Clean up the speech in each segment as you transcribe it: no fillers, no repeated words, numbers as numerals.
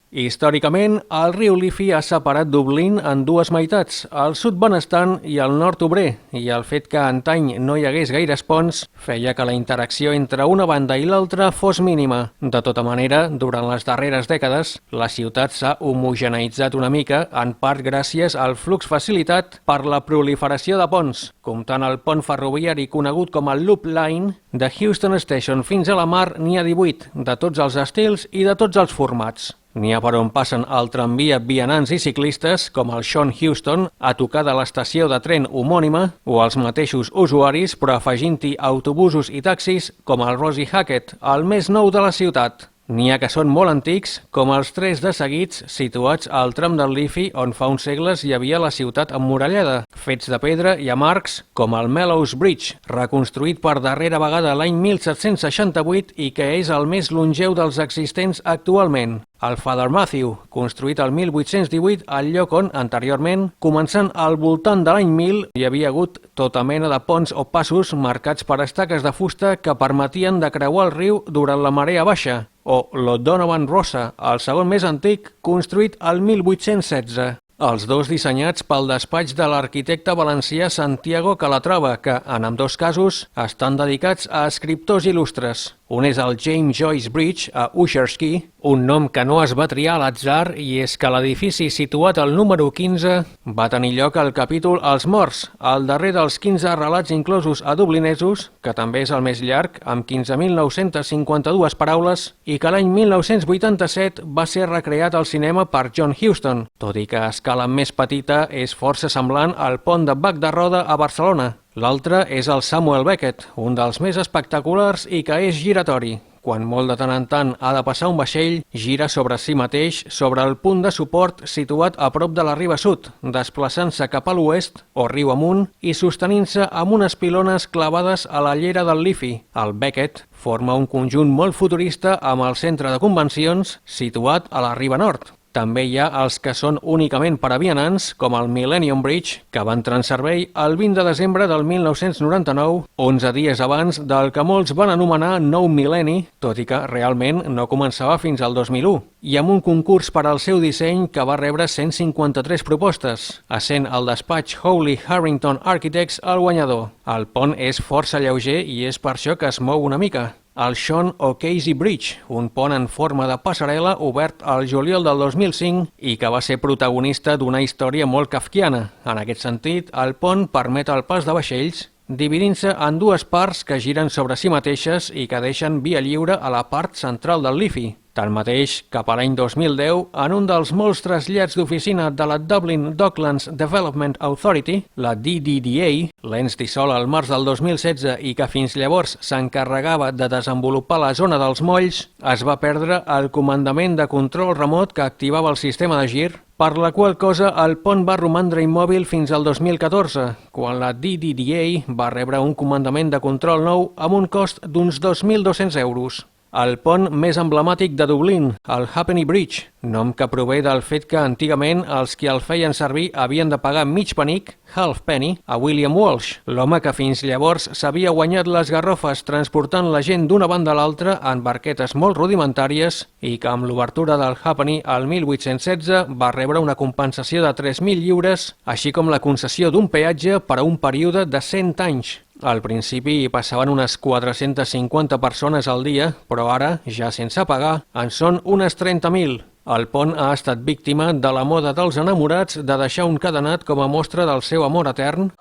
Històricament, el riu Liffey ha separat Dublín en dues meitats, el sud benestant i el nord obrer, i el fet que antany no hi hagués gaires ponts feia que la interacció entre una banda i l'altra fos mínima. De tota manera, durant les darreres dècades, la ciutat s'ha homogeneïtzat una mica, en part gràcies al flux facilitat per la proliferació de ponts, comptant el pont ferroviari conegut com el Loop Line. De Houston Station fins a la mar n'hi ha 18, de tots els estils i de tots els formats. N'hi ha per on passen el tramvia vianants i ciclistes, com el Sean Houston, a tocar de l'estació de tren homònima, o els mateixos usuaris, però afegint-hi autobusos i taxis, com el Rosie Hackett, el més nou de la ciutat. N'hi ha que són molt antics, com els 3 de seguits situats al tram del Liffey on fa uns segles hi havia la ciutat emmurallada, fets de pedra i amb arcs, com el Mellows Bridge, reconstruït per darrera vegada l'any 1768 i que és el més longeu dels existents actualment. El Father Matthew, construït el 1818 al lloc on, anteriorment, començant al voltant de l'any 1000, hi havia hagut tota mena de ponts o passos marcats per estaques de fusta que permetien de creuar el riu durant la marea baixa, o l'O'Donovan Rossa, el segon més antic, construït el 1816. Els dos dissenyats pel despatx de l'arquitecte valencià Santiago Calatrava, que, en ambdós casos, estan dedicats a escriptors il·lustres. Un és el James Joyce Bridge a Ushers Key, un nom que no es va triar a l'atzar, i és que l'edifici situat al número 15 va tenir lloc al capítol Els Morts, el darrer dels 15 relats inclosos a dublinesos, que també és el més llarg, amb 15.952 paraules, i que l'any 1987 va ser recreat al cinema per John Huston, tot i que a escala més petita és força semblant al pont de Bac de Roda a Barcelona. L'altre és el Samuel Beckett, un dels més espectaculars i que és giratori. Quan molt de tant en tant ha de passar un vaixell, gira sobre si mateix sobre el punt de suport situat a prop de la riba sud, desplaçant-se cap a l'oest o riu amunt i sostenint-se amb unes pilones clavades a la llera del Liffey. El Beckett forma un conjunt molt futurista amb el centre de convencions situat a la riba nord. També hi ha els que són únicament per a vianants, com el Millennium Bridge, que va entrar en servei el 20 de desembre del 1999, 11 dies abans del que molts van anomenar Nou Mil·lenni, tot i que realment no començava fins al 2001, i amb un concurs per al seu disseny que va rebre 153 propostes, essent el despatx Howley Harrington Architects el guanyador. El pont és força lleuger i és per això que es mou una mica. El Sean O'Casey Bridge, un pont en forma de passarel·la obert al juliol del 2005 i que va ser protagonista d'una història molt kafkiana. En aquest sentit, el pont permet el pas de vaixells, dividint-se en dues parts que giren sobre si mateixes i que deixen via lliure a la part central del Liffey. Tanmateix, cap a l'any 2010, en un dels molts trasllats d'oficina de la Dublin Docklands Development Authority, la DDDA, l'ens dissol al març del 2016 i que fins llavors s'encarregava de desenvolupar la zona dels molls, es va perdre el comandament de control remot que activava el sistema de gir, per la qual cosa el pont va romandre immòbil fins al 2014, quan la DDDA va rebre un comandament de control nou amb un cost d'uns 2.200 euros. El pont més emblemàtic de Dublín, el Halfpenny Bridge, nom que prové del fet que antigament els qui el feien servir havien de pagar mig penic, halfpenny, a William Walsh, l'home que fins llavors s'havia guanyat les garrofes transportant la gent d'una banda a l'altra en barquetes molt rudimentàries i que amb l'obertura del Halfpenny al 1816 va rebre una compensació de 3.000 lliures, així com la concessió d'un peatge per a un període de 100 anys. Al principi hi passaven unes 450 persones al dia, però ara, ja sense pagar, en són unes 30.000. El pont ha estat víctima de la moda dels enamorats de deixar un cadenat com a mostra del seu amor etern,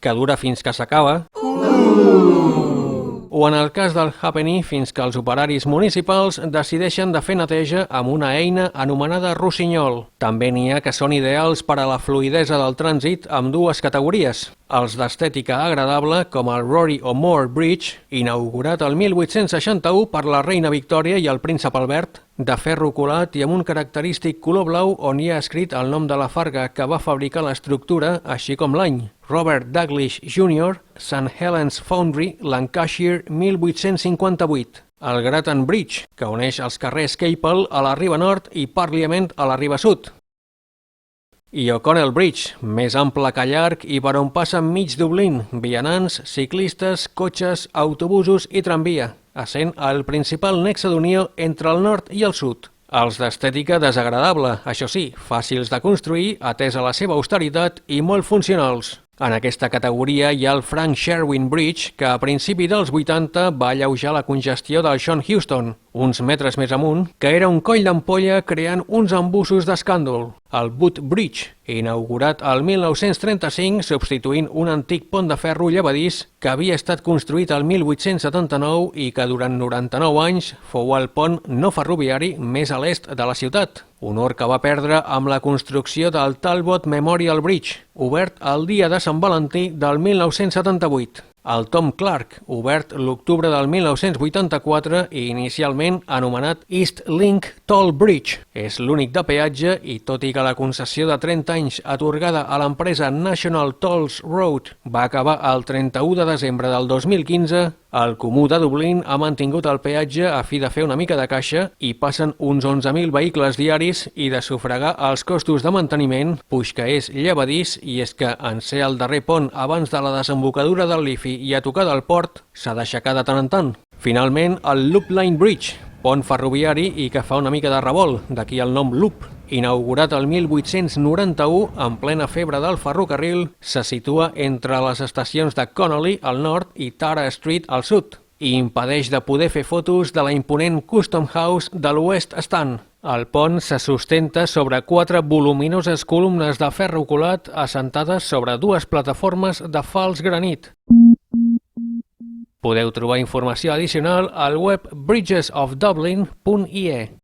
que dura fins que s'acaba, o en el cas del Halfpenny fins que els operaris municipals decideixen de fer neteja amb una eina anomenada rossinyol. També n'hi ha que són ideals per a la fluïdesa del trànsit amb dues categories. Els d'estètica agradable, com el Rory O'More Bridge, inaugurat el 1861 per la reina Victòria i el príncep Albert, de ferro colat i amb un característic color blau on hi ha escrit el nom de la farga que va fabricar l'estructura, així com l'any. Robert Daglish Jr., St. Helens Foundry, Lancashire, 1858. El Grattan Bridge, que uneix els carrers Capel a la riba nord i Parliament a la riba sud. I O'Connell Bridge, més ample que llarg i per on passen mig Dublín, vianants, ciclistes, cotxes, autobusos i tramvia. essent el principal nexe d'unió entre el nord i el sud. Els d'estètica desagradable, això sí, fàcils de construir, atès a la seva austeritat i molt funcionals. En aquesta categoria hi ha el Frank Sherwin Bridge, que a principi dels 80 va alleujar la congestió del Sean Houston, uns metres més amunt, que era un coll d'ampolla creant uns embussos d'escàndol. El Butt Bridge, inaugurat el 1935 substituint un antic pont de ferro llevadís que havia estat construït el 1879 i que durant 99 anys fou el pont no ferroviari més a l'est de la ciutat. Honor que va perdre amb la construcció del Talbot Memorial Bridge, obert el dia de Sant Valentí del 1978. El Tom Clark, obert l'octubre del 1984 i inicialment anomenat East Link Toll Bridge. És l'únic de peatge i tot i que la concessió de 30 anys atorgada a l'empresa National Tolls Road va acabar el 31 de desembre del 2015, el Comú de Dublín ha mantingut el peatge a fi de fer una mica de caixa i passen uns 11.000 vehicles diaris i de sufragar els costos de manteniment, puix que és llevadís i és que en ser el darrer pont abans de la desembocadura del Liffey i a tocar del port s'ha d'aixecar de tant en tant. Finalment, el Loop Line Bridge, pont ferroviari i que fa una mica de revolt, d'aquí el nom Loop. Inaugurat el 1891, en plena febre del ferrocarril, se situa entre les estacions de Connolly al nord i Tara Street al sud i impedeix de poder fer fotos de la imponent Custom House de l'West Stand. El pont se sustenta sobre 4 voluminoses columnes de ferro colat assentades sobre 2 plataformes de fals granit. Podeu trobar informació addicional al web bridgesofdublin.ie.